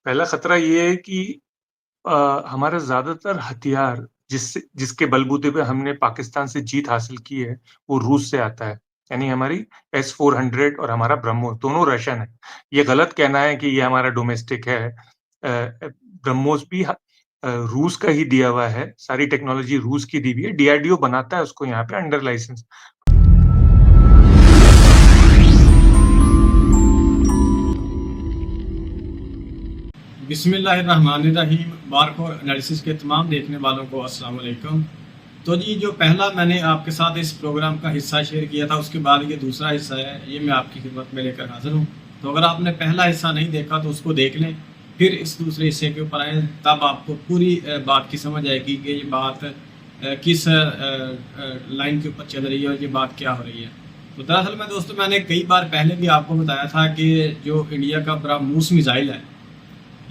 पहला खतरा ये है कि हमारा ज़्यादातर हथियार जिसके बलबूते पे हमने पाकिस्तान से जीत हासिल की है, वो रूस से आता है। यानी हमारी एस-400 और हमारा ब्रह्मोस दोनों रशियन है। ये गलत कहना है कि ये हमारा डोमेस्टिक है। ब्रह्मोस भी रूस का ही दिया हुआ है, सारी टेक्नोलॉजी रूस की दी हुई है, डीआरडीओ बनाता है उसको यहाँ पे अंडर लाइसेंस। बिस्मिल्लाहिर्रहमानिर्रहीम। बारकोर एनालिसिस के तमाम देखने वालों को अस्सलाम वालेकुम। तो जी, जो पहला मैंने आपके साथ इस प्रोग्राम का हिस्सा शेयर किया था, उसके बाद ये दूसरा हिस्सा है, ये मैं आपकी खिदमत में लेकर हाजिर हूँ। तो अगर आपने पहला हिस्सा नहीं देखा तो उसको देख लें, फिर इस दूसरे हिस्से के ऊपर आए, तब आपको पूरी बात की समझ आएगी कि ये बात किस लाइन के ऊपर चल रही है और ये बात क्या हो रही है। तो दरअसल में दोस्तों, मैंने कई बार पहले भी आपको बताया था कि जो इंडिया का ब्रह्मोस मिसाइल है,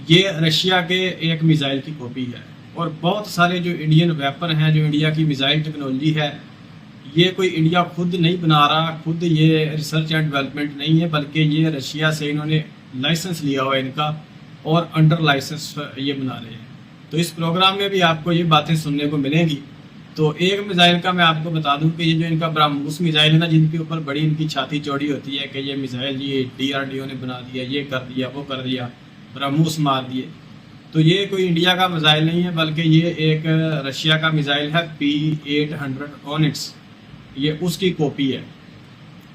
ये रशिया के एक मिसाइल की कॉपी है। और बहुत सारे जो इंडियन वेपन हैं, जो इंडिया की मिसाइल टेक्नोलॉजी है, ये कोई इंडिया खुद नहीं बना रहा, खुद ये रिसर्च एंड डेवलपमेंट नहीं है, बल्कि ये रशिया से इन्होंने लाइसेंस लिया हुआ है इनका, और अंडर लाइसेंस ये बना रहे हैं। तो इस प्रोग्राम में भी आपको ये बातें सुनने को मिलेंगी। तो एक मिसाइल का मैं आपको बता दूं कि ये जो इनका ब्रह्मोस मिसाइल है ना, जिनके ऊपर बड़ी इनकी छाती चौड़ी होती है कि ये मिसाइल ये डीआरडीओ ने बना दिया, ये कर दिया, वो कर दिया, ब्रह्मोस मार दिए। तो ये कोई इंडिया का मिसाइल नहीं है, बल्कि ये एक रशिया का मिसाइल है, P-800 ऑनिक्स, ये उसकी कॉपी है।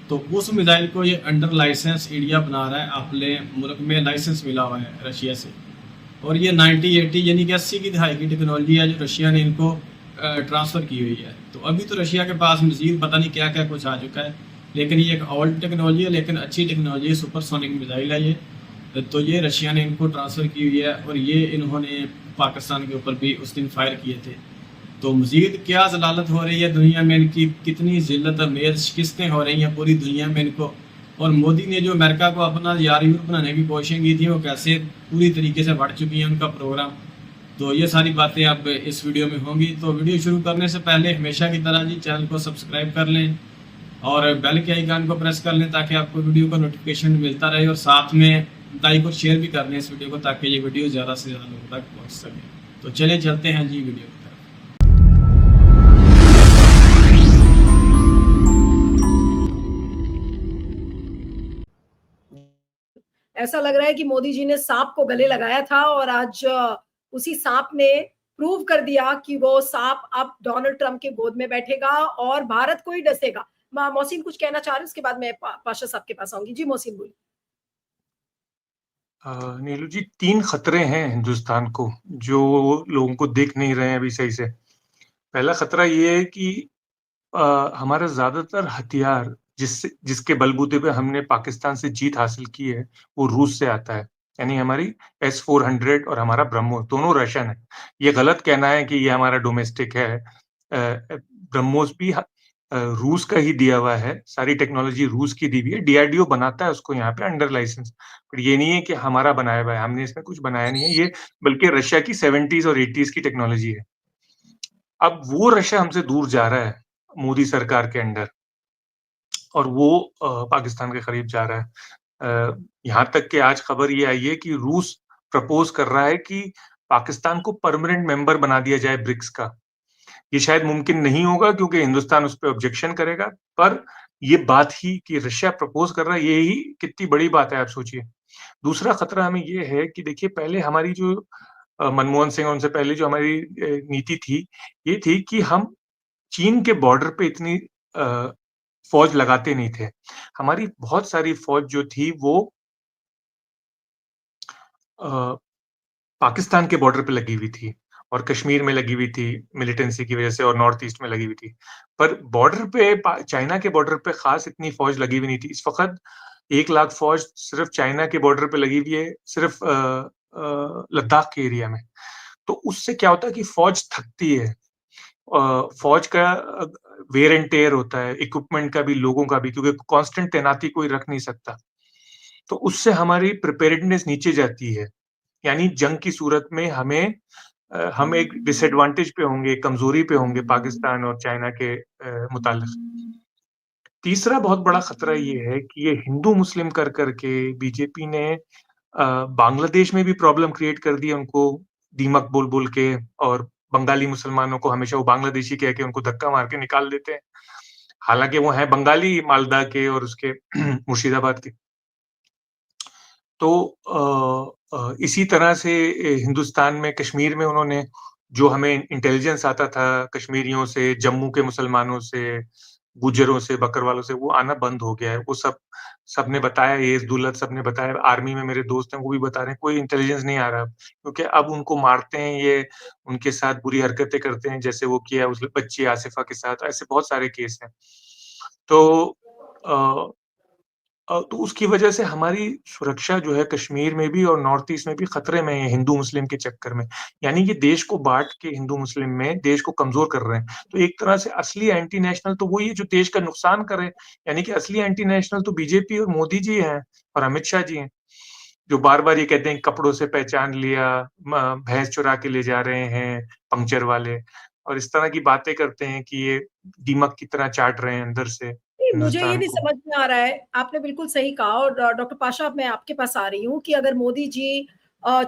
तो उस मिसाइल को ये अंडर लाइसेंस इंडिया बना रहा है, अपने मुल्क में लाइसेंस मिला हुआ है रशिया से। और ये 90-80 यानी कि 80 की दहाई की टेक्नोलॉजी है जो रशिया ने इनको ट्रांसफ़र की हुई है। तो अभी तो रशिया के पास मज़ीद पता नहीं क्या क्या कुछ आ चुका है, लेकिन ये एक ओल्ड टेक्नोलॉजी है, लेकिन अच्छी टेक्नोलॉजी है, सुपरसोनिक मिसाइल है ये। तो ये रशिया ने इनको ट्रांसफ़र की हुई है, और ये इन्होंने पाकिस्तान के ऊपर भी उस दिन फायर किए थे। तो मज़ीद क्या जलालत हो रही है दुनिया में, इनकी कितनी ज़िल्लत अमेज़ शिकस्तें हो रही हैं पूरी दुनिया में इनको। और मोदी ने जो अमेरिका को अपना यार यूर बनाने की कोशिशें की थी, वो कैसे पूरी तरीके से बढ़ चुकी हैं उनका प्रोग्राम। तो ये सारी बातें अब इस वीडियो में होंगी। तो वीडियो शुरू करने से पहले हमेशा की तरह जी, चैनल को सब्सक्राइब कर लें और बेल के आइकन को प्रेस कर लें, ताकि आपको वीडियो का नोटिफिकेशन मिलता रहे। और साथ में लाइक और शेयर भी कर लें इस वीडियो को, ताकि ये वीडियो ज़्यादा से ज़्यादा लोगों तक पहुँच सके। तो चलिए चलते हैं जी वीडियो की तरफ। ऐसा लग रहा है कि मोदी जी ने सांप को गले लगाया था, और आज उसी सांप ने प्रूव कर दिया कि वो सांप अब डोनाल्ड ट्रंप के गोद में बैठेगा और भारत को ही डसेगा। मोहसिन कुछ कहना चाह रहे हैं, उसके बाद मैं पाशा साहब के पास आऊंगी। जी मोहसिन बोलिए। नीलू जी, 3 खतरे हैं हिंदुस्तान को, जो लोगों को दिख नहीं रहे हैं अभी सही से। पहला खतरा ये है कि हमारा ज़्यादातर हथियार जिसके बलबूते पे हमने पाकिस्तान से जीत हासिल की है, वो रूस से आता है। यानी हमारी एस-400 और हमारा ब्रह्मोस दोनों रशियन है। ये गलत कहना है कि ये हमारा डोमेस्टिक है। ब्रह्मोस भी रूस का ही दिया हुआ है, सारी टेक्नोलॉजी रूस की दी हुई है, डीआरडीओ बनाता है उसको यहाँ पे अंडर लाइसेंस। पर ये नहीं है कि हमारा बनाया हुआ है, हमने इसमें कुछ बनाया नहीं है, ये बल्कि रशिया की 70s और 80s की टेक्नोलॉजी है। अब वो रशिया हमसे दूर जा रहा है मोदी सरकार के अंडर, और वो पाकिस्तान के करीब जा रहा है। यहाँ तक कि आज खबर ये आई है कि रूस प्रपोज़ कर रहा है कि पाकिस्तान को परमानेंट मेंबर बना दिया जाए ब्रिक्स का। ये शायद मुमकिन नहीं होगा, क्योंकि हिंदुस्तान उस पे ऑब्जेक्शन करेगा, पर ये बात ही कि रशिया प्रपोज़ कर रहा है, ये ही कितनी बड़ी बात है, आप सोचिए। दूसरा खतरा हमें ये है कि देखिए, पहले हमारी जो मनमोहन सिंह और उनसे पहले जो हमारी नीति थी, ये थी कि हम चीन के बॉर्डर पे इतनी फ़ौज लगाते नहीं थे। हमारी बहुत सारी फ़ौज जो थी वो अ, पाकिस्तान के बॉर्डर पे लगी हुई थी, और कश्मीर में लगी हुई थी मिलिटेंसी की वज़ह से, और नॉर्थ ईस्ट में लगी हुई थी। पर बॉर्डर पे चाइना के बॉर्डर पे ख़ास इतनी फ़ौज लगी हुई नहीं थी। इस वक़्त 1 लाख फ़ौज सिर्फ़ चाइना के बॉर्डर पे लगी हुई है, सिर्फ़ लद्दाख के एरिया में। तो उससे क्या होता है कि फ़ौज थकती है। फ़ौज का वेयर एंड टेयर होता है, इक्विपमेंट का भी, लोगों का भी, क्योंकि कांस्टेंट तैनाती कोई रख नहीं सकता। तो उससे हमारी प्रिपेयर्डनेस नीचे जाती है। यानी जंग की सूरत में हम एक डिसएडवांटेज पे होंगे, कमज़ोरी पे होंगे पाकिस्तान और चाइना के मुतालिक। तीसरा बहुत बड़ा खतरा ये है कि ये हिंदू-मुस्लिम कर के बीजेपी ने बांग्लादेश में भी प्रॉब्लम क्रिएट कर दी उनको, दीमक बोल-बोल के, और बंगाली मुसलमानों को हमेशा वो बांग्लादेशी कह के उनको धक्का मार के निकाल देते हैं। हालाँकि वो हैं बंगाली, मालदा के और उसके मुर्शिदाबाद के। तो इसी तरह से हिंदुस्तान में कश्मीर में उन्होंने जो हमें इंटेलिजेंस आता था कश्मीरियों से, जम्मू के मुसलमानों से, गुज्जरों से, बकरवालों से, वो आना बंद हो गया है। वो सबने बताया, ये दुल्लत सबने बताया, आर्मी में मेरे दोस्त हैं वो भी बता रहे हैं, कोई इंटेलिजेंस नहीं आ रहा अब, क्योंकि अब उनको मारते हैं ये, उनके साथ बुरी हरकतें करते हैं, जैसे वो किया उस बच्ची आसिफा के साथ, ऐसे बहुत सारे केस हैं। तो अ तो उसकी वजह से हमारी सुरक्षा जो है कश्मीर में भी और नॉर्थ ईस्ट में भी खतरे में है हिंदू-मुस्लिम के चक्कर में। यानी ये देश को बाँट के हिंदू-मुस्लिम में देश को कमज़ोर कर रहे हैं। तो एक तरह से असली एंटी नेशनल तो वही है जो देश का नुकसान कर रहे हैं। यानी कि असली एंटी नेशनल तो बीजेपी और मोदी जी हैं और अमित शाह जी हैं, जो बार-बार ये कहते हैं कपड़ों से पहचान लिया, भैंस चुरा के ले जा रहे हैं पंक्चर वाले, और इस तरह की बातें करते हैं कि ये दीमक की तरह चाट रहे हैं अंदर से नहीं, मुझे ये हिंदुस्तान नहीं को। समझ में आ रहा है, आपने बिल्कुल सही कहा और डॉक्टर पाशा अब मैं आपके पास आ रही हूँ कि अगर मोदी जी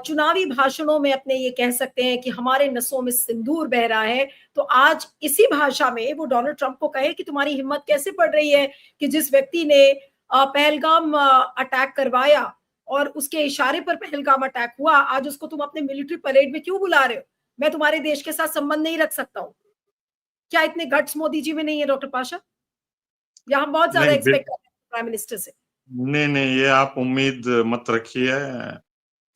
चुनावी भाषणों में अपने ये कह सकते हैं कि हमारे नसों में सिंदूर बह रहा है, तो आज इसी भाषा में वो डोनाल्ड ट्रंप को कहे कि तुम्हारी हिम्मत कैसे पड़ रही है कि जिस व्यक्ति ने पहलगाम अटैक करवाया और उसके इशारे पर पहलगाम अटैक हुआ, आज उसको तुम अपने मिलिट्री परेड में क्यों बुला रहे हो? मैं तुम्हारे देश के साथ संबंध नहीं रख सकता हूँ। क्या इतने गट्स मोदी जी में नहीं है डॉक्टर पाशा? या हम बहुत ज्यादा नहीं एक्सपेक्ट कर रहे हैं प्राइम मिनिस्टर से? नहीं नहीं, ये आप उम्मीद मत रखिए।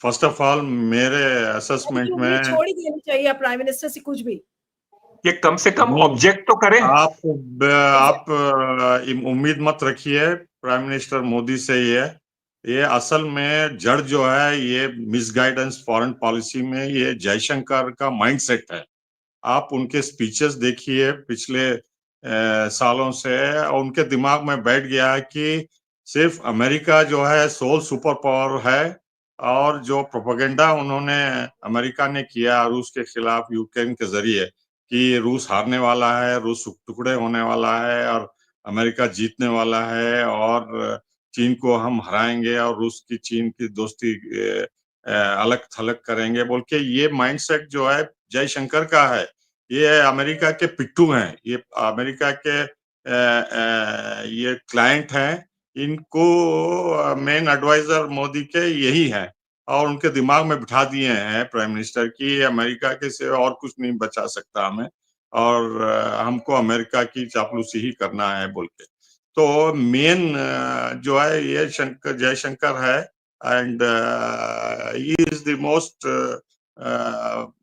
फर्स्ट ऑफ ऑल मेरे उनकी असेसमेंट उम्मीद में छोड़ ही देनी चाहिए प्राइम मिनिस्टर से कुछ भी। ये कम से कम नहीं, ऑब्जेक्ट तो करें। आप उम्मीद मत रखिए प्राइम मिनिस्टर मोदी से। ये असल में जड़ जो है ये मिसगाइडेंस फॉरेन पॉलिसी में, ये जयशंकर का माइंडसेट है। आप उनके स्पीचेस देखिए पिछले सालों से, और उनके दिमाग में बैठ गया है कि सिर्फ अमेरिका जो है सोल सुपर पावर है, और जो प्रोपेगेंडा उन्होंने अमेरिका ने किया रूस के खिलाफ यूक्रेन के जरिए कि रूस हारने वाला है, रूस टुकड़े होने वाला है और अमेरिका जीतने वाला है, और चीन को हम हराएंगे और रूस की चीन की दोस्ती अलग थलग करेंगे बोल के, ये माइंडसेट जो है जयशंकर का है। ये अमेरिका के पिट्ठू हैं, ये अमेरिका के ये क्लाइंट हैं। इनको मेन एडवाइजर मोदी के यही है, और उनके दिमाग में बिठा दिए हैं प्राइम मिनिस्टर की अमेरिका के से और कुछ नहीं बचा सकता हमें, और हमको अमेरिका की चापलूसी ही करना है बोल के। तो मेन जो है ये जयशंकर है, and he is the most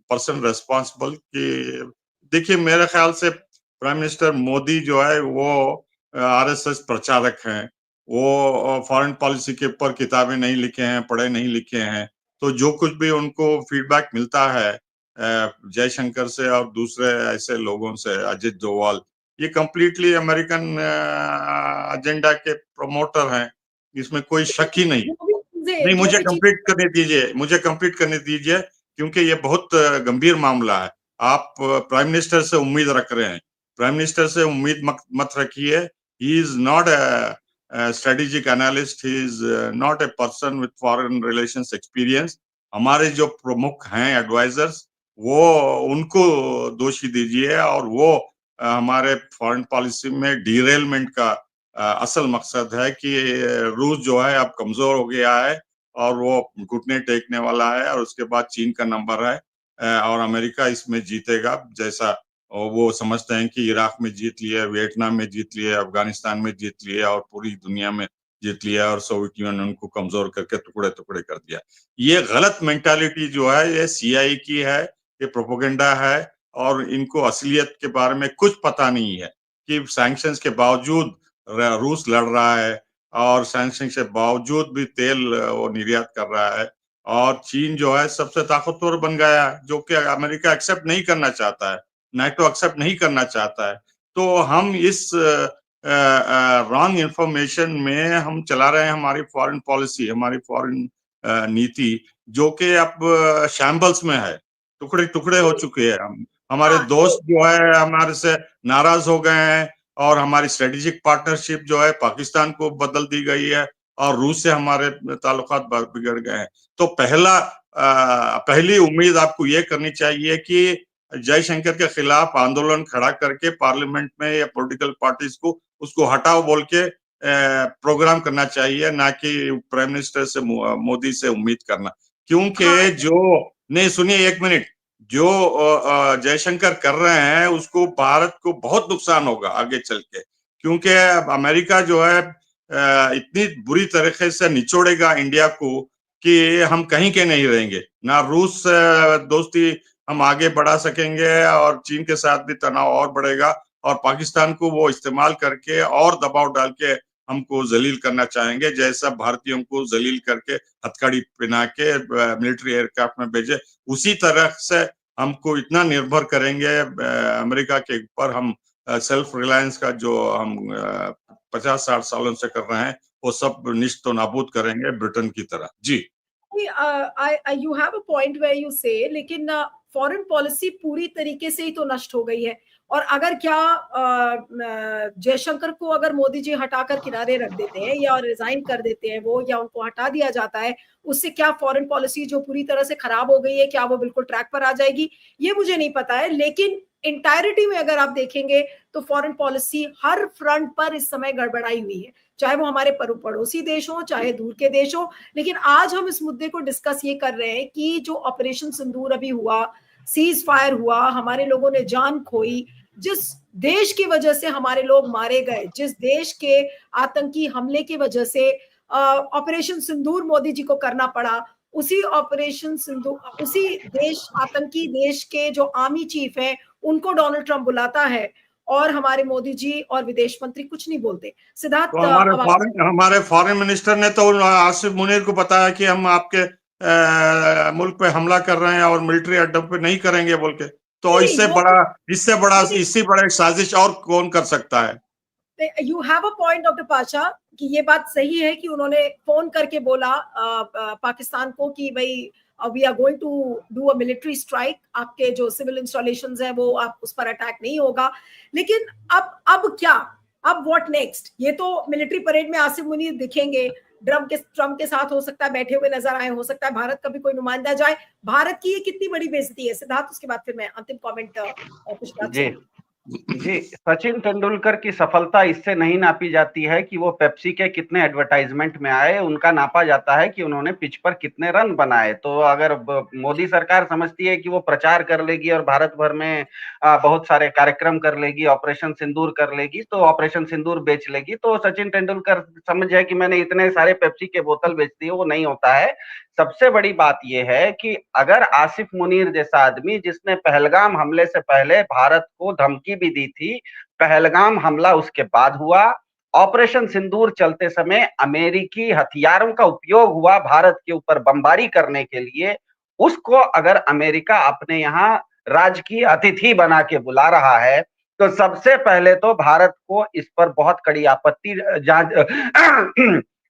person responsible. कि देखिए मेरे ख्याल से प्राइम मिनिस्टर मोदी जो है वो आरएसएस प्रचारक हैं। वो फॉरेन पॉलिसी के ऊपर किताबें नहीं लिखे हैं, पढ़े नहीं लिखे हैं। तो जो कुछ भी उनको फीडबैक मिलता है जयशंकर से और दूसरे ऐसे लोगों से, अजित डोवाल, ये कंप्लीटली अमेरिकन एजेंडा के प्रमोटर हैं, इसमें कोई शक ही नहीं। नहीं, जो मुझे भी कंप्लीट करने दीजिए, मुझे कंप्लीट करने दीजिए, क्योंकि ये बहुत गंभीर मामला है। आप प्राइम मिनिस्टर से उम्मीद रख रहे हैं, प्राइम मिनिस्टर से उम्मीद मत रखिए। He is not a strategic analyst, he is not a person with foreign relations experience. हमारे जो प्रमुख हैं एडवाइजर्स, वो उनको दोषी दीजिए, और वो हमारे फॉरेन पॉलिसी में डीरेलमेंट का असल मकसद है कि रूस जो है अब कमजोर हो गया है और वो घुटने टेकने वाला है, और उसके बाद चीन का नंबर है, और अमेरिका इसमें जीतेगा। जैसा वो समझते हैं कि इराक में जीत लिया, वियतनाम में जीत लिया, अफगानिस्तान में जीत लिया और पूरी दुनिया में जीत लिया, और सोवियत यूनियन उनको कमजोर करके टुकड़े टुकड़े कर दिया। ये गलत मेंटालिटी जो है ये सीआई की है, ये प्रोपेगेंडा है, और इनको असलियत के बारे में कुछ पता नहीं है कि सैंक्शंस के बावजूद रूस लड़ रहा है, और सैंक्शन के बावजूद भी तेल वो निर्यात कर रहा है, और चीन जो है सबसे ताकतवर बन गया है, जो कि अमेरिका एक्सेप्ट नहीं करना चाहता है, नाटो एक्सेप्ट नहीं करना चाहता है। तो हम इस रॉन्ग इंफॉर्मेशन में हम चला रहे हैं हमारी फॉरेन पॉलिसी, हमारी फॉरेन नीति, जो कि अब शैम्बल्स में है, टुकड़े टुकड़े हो चुके हैं। हमारे दोस्त जो है हमारे से नाराज हो गए हैं, और हमारी स्ट्रेटेजिक पार्टनरशिप जो है पाकिस्तान को बदल दी गई है, और रूस से हमारे ताल्लुकात बिगड़ गए हैं। तो पहली उम्मीद आपको ये करनी चाहिए कि जयशंकर के खिलाफ आंदोलन खड़ा करके पार्लियामेंट में या पॉलिटिकल पार्टीज को उसको हटाओ बोल के प्रोग्राम करना चाहिए, ना कि प्राइम मिनिस्टर से मोदी से उम्मीद करना। क्योंकि जो नहीं, सुनिए एक मिनट, जो जयशंकर कर रहे हैं उसको भारत को बहुत नुकसान होगा आगे चल के, क्योंकि अमेरिका जो है इतनी बुरी तरीके से निचोड़ेगा इंडिया को कि हम कहीं के नहीं रहेंगे। ना रूस दोस्ती हम आगे बढ़ा सकेंगे और चीन के साथ भी तनाव और बढ़ेगा, और पाकिस्तान को वो इस्तेमाल करके और दबाव डाल के हमको जलील करना चाहेंगे, जैसा भारतीयों को जलील करके हथकड़ी पहना के मिलिट्री एयरक्राफ्ट में भेजे, उसी तरह से हमको इतना निर्भर करेंगे अमेरिका के ऊपर। हम सेल्फ रिलायंस का जो हम 50-60 सालों से कर रहे हैं वो सब निश्चित नाबूद करेंगे ब्रिटेन की तरह। जी, you have a point where you say, लेकिन फॉरेन पॉलिसी पूरी तरीके से ही तो नष्ट हो गई है। और अगर क्या जयशंकर को अगर मोदी जी हटाकर किनारे रख देते हैं या रिजाइन कर देते हैं वो, या उनको हटा दिया जाता है, उससे क्या फॉरेन पॉलिसी जो पूरी तरह से खराब हो गई है क्या वो बिल्कुल ट्रैक पर आ जाएगी, ये मुझे नहीं पता है। लेकिन इंटायरिटी में अगर आप देखेंगे तो फॉरेन पॉलिसी हर फ्रंट पर इस समय गड़बड़ाई हुई है, चाहे वो हमारे पड़ोसी देश हो चाहे दूर के देश हो। लेकिन आज हम इस मुद्दे को डिस्कस ये कर रहे हैं कि जो ऑपरेशन सिंदूर अभी हुआ, सीज फायर हुआ, हमारे लोगों ने जान खोई, जिस देश की वजह से हमारे लोग मारे गए, जिस देश के आतंकी हमले की वजह से ऑपरेशन सिंदूर मोदी जी को करना पड़ा, उसी ऑपरेशन सिंदूर, उसी देश, आतंकी देश के जो आर्मी चीफ हैं उनको डोनाल्ड ट्रंप बुलाता है और हमारे मोदी जी और विदेश मंत्री कुछ नहीं बोलते। सिद्धार्थ, तो हमारे फॉरेन मिनिस्टर ने तो आसिफ मुनीर को बताया कि हम आपके मुल्क पे हमला कर रहे हैं और मिलिट्री अड्डों पे नहीं करेंगे बोल के। तो इससे बड़ा साजिश और कौन कर सकता है? You have a point doctor Pasha कि ये बात सही है कि उन्होंने फोन करके बोला पाकिस्तान को कि भाई we are going to do a military strike, आपके जो सिविल इंस्टॉलेशंस है वो आप उस पर अटैक नहीं होगा। लेकिन अब क्या, अब व्हाट नेक्स्ट? ये तो मिलिट्री परेड में आसिफ मुनीर दिखेंगे, ट्रम्प के साथ हो सकता है बैठे हुए नजर आए, हो सकता है भारत का भी कोई नुमाइंदा जाए। भारत की ये कितनी बड़ी बेइज्जती है। सिद्धार्थ, उसके बाद फिर मैं अंतिम कमेंट कुछ जी, सचिन तेंदुलकर की सफलता इससे नहीं नापी जाती है कि वो पेप्सी के कितने एडवर्टाइजमेंट में आए, उनका नापा जाता है कि उन्होंने पिच पर कितने रन बनाए। तो अगर मोदी सरकार समझती है कि वो प्रचार कर लेगी और भारत भर में बहुत सारे कार्यक्रम कर लेगी, ऑपरेशन सिंदूर कर लेगी, तो ऑपरेशन सिंदूर बेच लेगी, तो सचिन तेंदुलकर समझ जाए कि मैंने इतने सारे पेप्सी के बोतल बेच दिए, वो नहीं होता है। सबसे बड़ी बात यह है कि अगर आसिफ मुनीर जैसा आदमी, जिसने पहलगाम हमले से पहले भारत को धमकी भी दी थी, पहलगाम हमला उसके बाद हुआ, ऑपरेशन सिंदूर चलते समय अमेरिकी हथियारों का उपयोग हुआ भारत के ऊपर बमबारी करने के लिए, उसको अगर अमेरिका अपने यहाँ राजकीय अतिथि बना के बुला रहा है, तो सबसे पहले तो भारत को इस पर बहुत कड़ी आपत्ति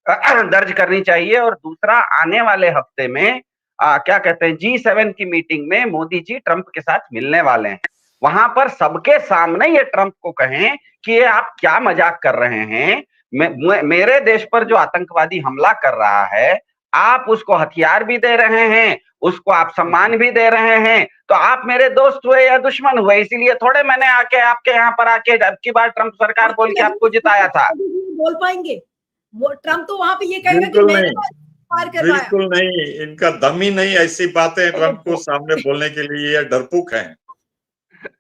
दर्ज करनी चाहिए। और दूसरा, आने वाले हफ्ते में क्या कहते हैं, G7 की मीटिंग में मोदी जी ट्रंप के साथ मिलने वाले हैं। वहां पर सबके सामने ये ट्रंप को कहें कि ये आप क्या मजाक कर रहे हैं, मेरे देश पर जो आतंकवादी हमला कर रहा है, आप उसको हथियार भी दे रहे हैं, उसको आप सम्मान भी दे रहे हैं, तो आप मेरे दोस्त हुए या दुश्मन हुए, इसीलिए थोड़े मैंने आके आपके यहाँ पर आके अब की बार ट्रंप सरकार बोल के आपको जिताया था। बोल पाएंगे वो ट्रंप तो वहां पे ये कहेगा कि मैंने पार करवाया। बिल्कुल नहीं, इनका दम ही नहीं ऐसी बातें ट्रंप को सामने बोलने के लिए, ये डरपोक हैं।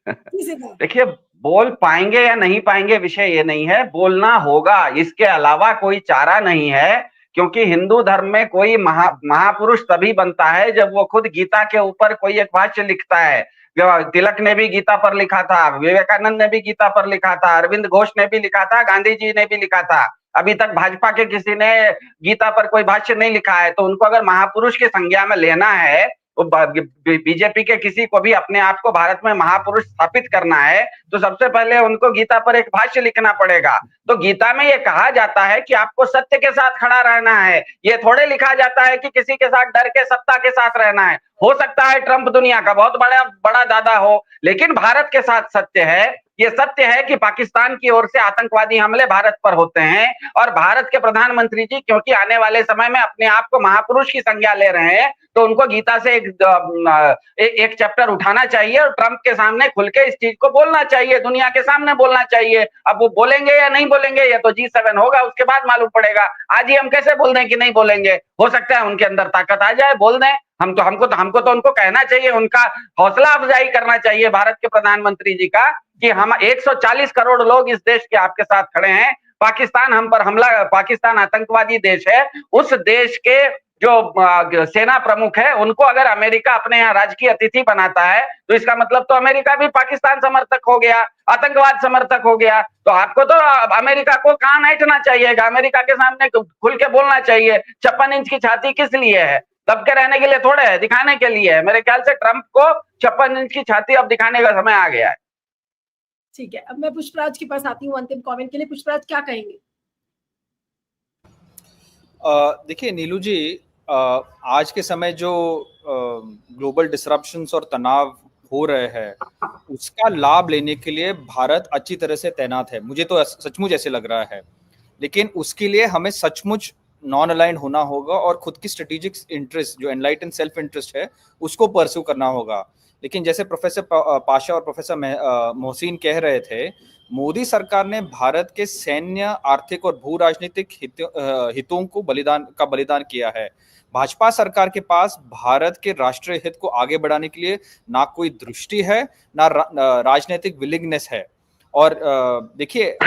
देखिए, बोल पाएंगे या नहीं पाएंगे विषय ये नहीं है, बोलना होगा, इसके अलावा कोई चारा नहीं है। क्योंकि हिंदू धर्म में कोई महापुरुष तभी बनता है जब वो खुद गीता के ऊपर कोई एक भाष्य लिखता है। तिलक ने भी गीता पर लिखा था, विवेकानंद ने भी गीता पर लिखा था, अरविंद घोष ने भी लिखा था, गांधी जी ने भी लिखा था। अभी तक भाजपा के किसी ने गीता पर कोई भाष्य नहीं लिखा है। तो उनको अगर महापुरुष की संज्ञा में लेना है, तो बीजेपी के किसी को भी अपने आप को भारत में महापुरुष स्थापित करना है, तो सबसे पहले उनको गीता पर एक भाष्य लिखना पड़ेगा। तो गीता में ये कहा जाता है कि आपको सत्य के साथ खड़ा रहना है, ये थोड़े लिखा जाता है कि किसी के साथ डर के सत्ता के साथ रहना है। हो सकता है ट्रंप दुनिया का बहुत बड़ा दादा हो, लेकिन भारत के साथ सत्य है ये सत्य है कि पाकिस्तान की ओर से आतंकवादी हमले भारत पर होते हैं और भारत के प्रधानमंत्री जी क्योंकि आने वाले समय में अपने आप को महापुरुष की संज्ञा ले रहे हैं, तो उनको गीता से एक चैप्टर उठाना चाहिए और ट्रंप के सामने खुल के इस चीज को बोलना चाहिए, दुनिया के सामने बोलना चाहिए। अब वो बोलेंगे या नहीं बोलेंगे ये तो G7 होगा, उसके बाद मालूम पड़ेगा। आज ही हम कैसे बोल दें कि नहीं बोलेंगे? हो सकता है उनके अंदर ताकत आ जाए, बोल दें। हमको तो उनको कहना चाहिए, उनका हौसला अफजाई करना चाहिए भारत के प्रधानमंत्री जी का कि हम 140 करोड़ लोग इस देश के आपके साथ खड़े हैं। पाकिस्तान हम पर हमला, पाकिस्तान आतंकवादी देश है, उस देश के जो सेना प्रमुख है उनको अगर अमेरिका अपने यहाँ राजकीय अतिथि बनाता है तो इसका मतलब तो अमेरिका भी पाकिस्तान समर्थक हो गया, आतंकवाद समर्थक हो गया। तो आपको तो अमेरिका को कान ऐंठना चाहिएगा, अमेरिका के सामने खुल के बोलना चाहिए। 56 इंच की छाती किस लिए है? दब के रहने के लिए थोड़े है, दिखाने के लिए है। मेरे ख्याल से ट्रंप को 56 इंच की छाती अब दिखाने का समय आ गया है। ठीक है, अब मैं पुष्पराज के पास आती हूँ अंतिम कमेंट के लिए। पुष्पराज क्या कहेंगे? देखिए नीलू जी, आज के समय जो ग्लोबल डिसरप्शंस और तनाव हो रहे हैं उसका लाभ लेने के लिए भारत अच्छी तरह से तैनात है, मुझे तो सचमुच ऐसे लग रहा है। लेकिन उसके लिए हमें सचमुच नॉन अलाइंड होना होगा और खुद की स्ट्रेटेजिक इंटरेस्ट जो एनलाइटन सेल्फ इंटरेस्ट है उसको परस्यू करना होगा। लेकिन जैसे प्रोफेसर पाशा और प्रोफेसर मोहसिन कह रहे थे, मोदी सरकार ने भारत के सैन्य, आर्थिक और भू राजनीतिक हितों को बलिदान किया है। भाजपा सरकार के पास भारत के राष्ट्रीय हित को आगे बढ़ाने के लिए ना कोई दृष्टि है, ना राजनीतिक विलिंगनेस है। और देखिए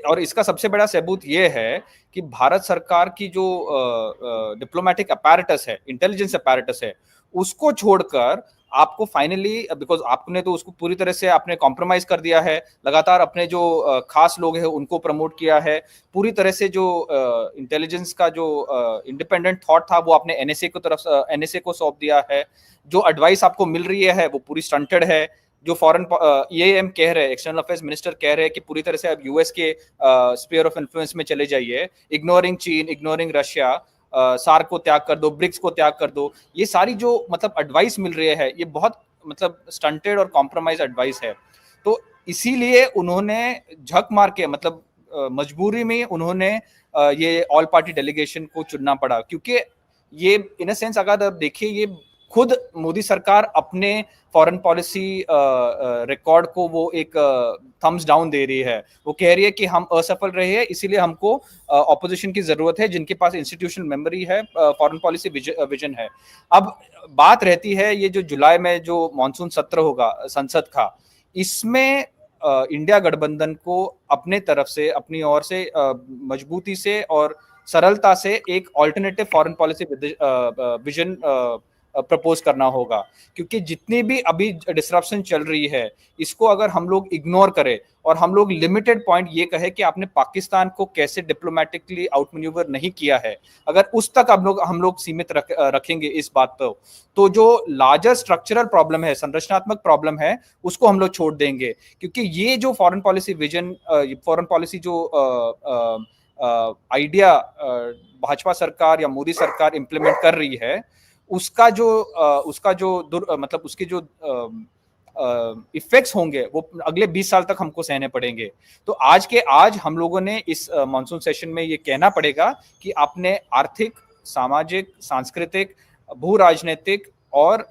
और इसका सबसे बड़ा सबूत ये है कि भारत सरकार की जो डिप्लोमेटिक अपैरेटस है, इंटेलिजेंस अपैरेटस है, उसको छोड़कर आपको फाइनली, बिकॉज आपने तो उसको पूरी तरह से आपने कॉम्प्रोमाइज कर दिया है, लगातार अपने जो खास लोग हैं उनको प्रमोट किया है, पूरी तरह से जो इंटेलिजेंस का जो इंडिपेंडेंट थॉट था वो आपने एनएसए को सौंप दिया है। जो एडवाइस आपको मिल रही है वो पूरी स्टंटेड है। जो फॉरेन EAM कह रहे हैं, एक्सटर्नल अफेयर्स मिनिस्टर कह रहे हैं कि पूरी तरह से अब यूएस के स्फीयर ऑफ इन्फ्लुएंस में चले जाइए, इग्नोरिंग चीन, इग्नोरिंग रशिया, सार्क को त्याग कर दो, ब्रिक्स को त्याग कर दो। ये सारी जो मतलब एडवाइस मिल रही है ये बहुत मतलब स्टंटेड और कॉम्प्रोमाइज एडवाइस है। तो इसीलिए उन्होंने झक मार के मतलब मजबूरी में उन्होंने ये ऑल पार्टी डेलीगेशन को चुनना पड़ा, क्योंकि ये इन अ सेंस अगर आप देखिए ये खुद मोदी सरकार अपने फॉरेन पॉलिसी रिकॉर्ड को वो एक थम्स डाउन दे रही है। वो कह रही है कि हम असफल रहे हैं, इसीलिए हमको ऑपोजिशन की जरूरत है जिनके पास इंस्टीट्यूशनल मेमोरी है, फॉरेन पॉलिसी विजन है। अब बात रहती है ये जो जुलाई में जो मॉनसून सत्र होगा संसद का, इसमें इंडिया गठबंधन को अपने तरफ से, अपनी ओर से मजबूती से और सरलता से एक alternative foreign policy vision propose करना होगा। क्योंकि जितनी भी अभी डिसरप्शन चल रही है इसको अगर हम लोग इग्नोर करें और हम लोग लिमिटेड पॉइंट ये कहे कि आपने पाकिस्तान को कैसे डिप्लोमेटिकली आउटमैन्यूवर नहीं किया है, अगर उस तक हम लोग सीमित रखेंगे इस बात पर, तो जो लार्जर स्ट्रक्चरल प्रॉब्लम है, संरचनात्मक प्रॉब्लम है, उसको हम लोग छोड़ देंगे। क्योंकि ये जो foreign policy vision, foreign policy जो आइडिया भाजपा सरकार या मोदी सरकार इंप्लीमेंट कर रही है, उसका जो मतलब उसके जो इफेक्ट्स होंगे वो अगले 20 साल तक हमको सहने पड़ेंगे। तो आज हम लोगों ने इस मॉनसून सेशन में ये कहना पड़ेगा कि आपने आर्थिक, सामाजिक, सांस्कृतिक, भू राजनीतिक और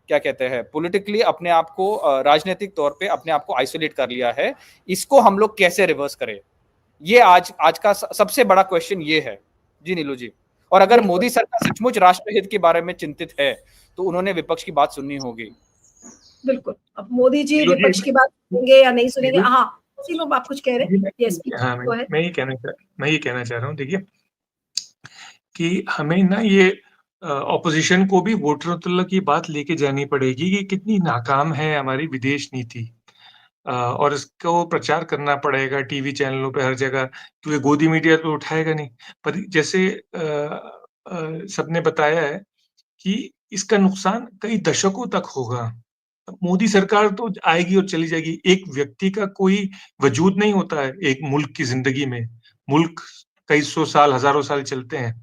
क्या कहते हैं पॉलिटिकली अपने आप को, राजनीतिक तौर पे अपने आप को आइसोलेट कर लिया है। इसको हम लोग कैसे रिवर्स करें, ये आज का सबसे बड़ा क्वेश्चन ये है। जी नीलू जी, और अगर मोदी सरकार सचमुच राष्ट्रहित के बारे में चिंतित है तो उन्होंने विपक्ष की बात सुननी होगी। बिल्कुल, अब मोदी जी विपक्ष की बात सुनेंगे या नहीं सुनेंगे? हाँ, लोग आप कुछ कह रहे हैं? यस, हाँ, मैं ये कहना चाह रहा हूँ, देखिए कि हमें ना ये ऑपोजिशन को भी वोटरों तक की बात लेके जानी पड़ेगी कि कितनी नाकाम है हमारी विदेश नीति, और इसको प्रचार करना पड़ेगा टीवी चैनलों पे हर जगह, क्योंकि गोदी मीडिया तो उठाएगा नहीं। पर जैसे सबने बताया है कि इसका नुकसान कई दशकों तक होगा। मोदी सरकार तो आएगी और चली जाएगी, एक व्यक्ति का कोई वजूद नहीं होता है एक मुल्क की जिंदगी में। मुल्क कई सौ साल, हजारों साल चलते हैं,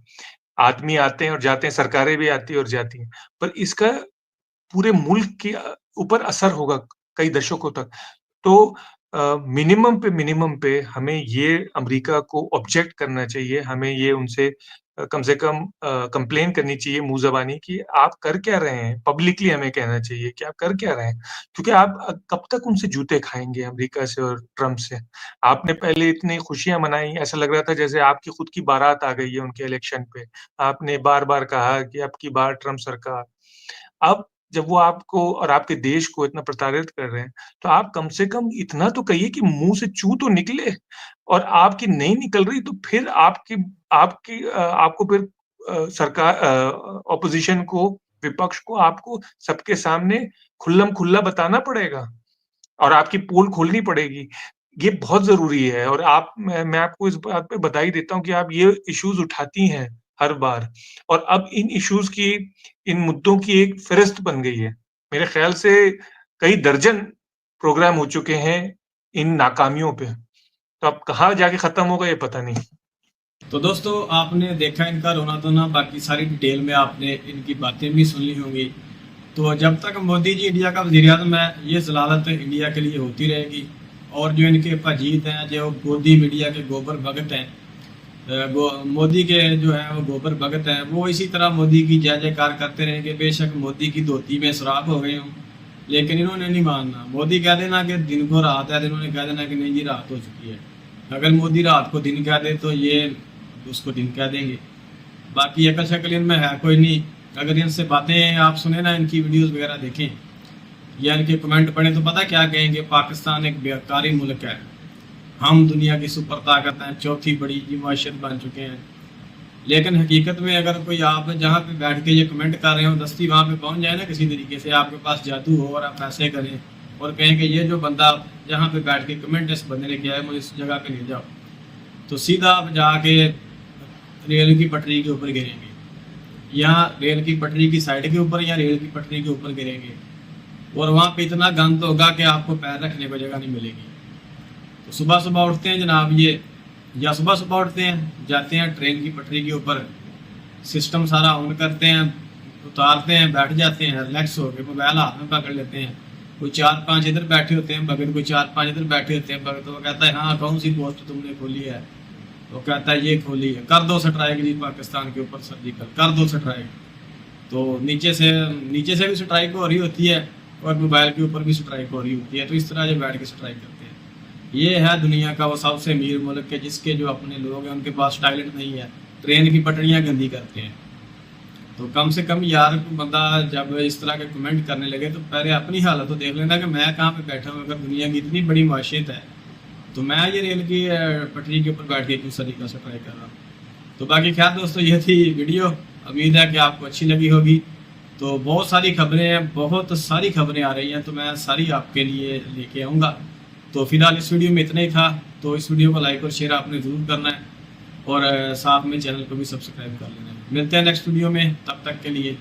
आदमी आते हैं और जाते हैं, सरकारें भी आती हैं और जाती हैं, पर इसका पूरे मुल्क के ऊपर असर होगा। कई दशकों तक। तो मिनिमम पे हमें ये अमेरिका को ऑब्जेक्ट करना चाहिए, हमें ये उनसे कम से कम कंप्लेन करनी चाहिए मुँह ज़बानी कि आप कर क्या रहे हैं? पब्लिकली हमें कहना चाहिए कि आप कर क्या रहे हैं? क्योंकि आप कब तक उनसे जूते खाएँगे अमेरिका से और ट्रम्प से? आपने पहले इतनी खुशियाँ मनाई, ऐसा लग रहा था जैसे आपकी खुद की बारात आ गई है उनके इलेक्शन पे। आपने बार-बार कहा कि अब की बार ट्रम्प सरकार। अब जब वो आपको और आपके देश को इतना प्रताड़ित कर रहे हैं, तो आप कम से कम इतना तो कहिए कि मुँह से चू तो निकले और आपकी नहीं निकल रही तो फिर आपको फिर सरकार ऑपोज़िशन को, विपक्ष को आपको सबके सामने खुल्लम-खुल्ला बताना पड़ेगा और आपकी पोल खोलनी पड़ेगी। ये बहुत ज़रूरी है और मैं आपको इस बात पे बधाई देता हूँ कि आप ये इश्यूज़ उठाती हैं हर बार और अब इन मुद्दों की एक फ़हरिस्त बन गई है। मेरे ख़्याल से कई दर्जन प्रोग्राम हो चुके हैं इन नाकामियों पे। तो अब कहाँ जाके ख़त्म होगा ये पता नहीं। तो दोस्तों, आपने देखा इनका रोना-धोना, बाकी सारी डिटेल में आपने इनकी बातें भी सुन ली होंगी। तो जब तक मोदी जी इंडिया का वज़ीर-ए-आज़म है, ये ज़लालत इंडिया के लिए होती रहेगी। और जो इनके फजीत हैं, जो गोदी मीडिया के गोबर भगत हैं, मोदी के जो हैं वो गोबर भगत हैं, वो इसी तरह मोदी की जय जयकार करते रहेंगे। बेशक मोदी की धोती में सुराख हो गए हों, लेकिन इन्होंने नहीं मानना। मोदी कह देना कि दिन को रात है, तो इन्होंने कह देना कि नहीं जी रात हो चुकी है। अगर मोदी रात को दिन कह दे तो ये उसको दिन कह देंगे। बाकी अकल शक्ल इनमें है कोई नहीं। अगर इनसे बातें आप सुने ना, इनकी वीडियोस वगैरह देखें या इनके कमेंट पढ़ें, तो पता क्या कहेंगे, पाकिस्तान एक बेकारी मुल्क है, हम दुनिया की सुपर ताकत हैं, चौथी बड़ी मईशत बन चुके हैं। लेकिन हकीकत में अगर कोई आप जहाँ पे बैठ के ये कमेंट कर रहे हो, दस्ती वहाँ पे पहुँच जाए ना किसी तरीके से, आपके पास जादू हो और आप ऐसे करें और कहें कि ये जो बंदा जहाँ पे बैठ के कमेंट इस बंदे ने किया है, मुझे इस जगह पे ले जाओ, तो सीधा आप जाके रेल की पटरी के ऊपर गिरेंगे, या रेल की पटरी की साइड के ऊपर या रेल की पटरी के ऊपर गिरेंगे और वहाँ पे इतना गंद होगा कि आपको पैर रखने को जगह नहीं मिलेगी। तो सुबह सुबह उठते हैं जनाब ये, या सुबह सुबह उठते हैं, जाते हैं ट्रेन की पटरी के ऊपर, सिस्टम सारा ऑन करते हैं, उतारते हैं, बैठ जाते हैं, रिलैक्स हो के मोबाइल हाथ में पकड़ लेते हैं। कोई 4-5 इधर बैठे होते हैं भगत, कोई 4-5 इधर बैठे होते हैं भगत। तो वो कहता है हाँ कौन सी पोस्ट तुमने खोली है? वो कहता है ये खोली है, कर दो स्ट्राइक जी पाकिस्तान के ऊपर सर्जिकल, कर दो स्ट्राइक। तो नीचे से भी स्ट्राइक हो रही होती है और मोबाइल के ऊपर भी स्ट्राइक हो रही होती है। तो इस तरह जो बैठ के स्ट्राइक करते हैं, ये है दुनिया का वो सबसे अमीर मुल्क के जिसके जो अपने लोग हैं उनके पास टॉयलेट नहीं है, ट्रेन की पटरियाँ गंदी करते हैं। तो कम से कम यार बंदा जब इस तरह के कमेंट करने लगे तो पहले अपनी हालत तो देख लेना कि मैं कहाँ पे बैठा हूँ। अगर दुनिया की इतनी बड़ी माशियत है तो मैं ये रेल की पटरी के ऊपर बैठ के किस तरीके से ट्राई कर रहा हूँ। तो बाकी खैर दोस्तों, ये थी वीडियो, उम्मीद है कि आपको अच्छी लगी होगी। तो बहुत सारी खबरें हैं, बहुत सारी खबरें आ रही हैं, तो मैं सारी आपके लिए लेके आऊँगा। तो फिलहाल इस वीडियो में इतना ही था। तो इस वीडियो को लाइक और शेयर आपने ज़रूर करना है और साथ में चैनल को भी सब्सक्राइब कर लेना है। मिलते हैं नेक्स्ट वीडियो में, तब तक के लिए।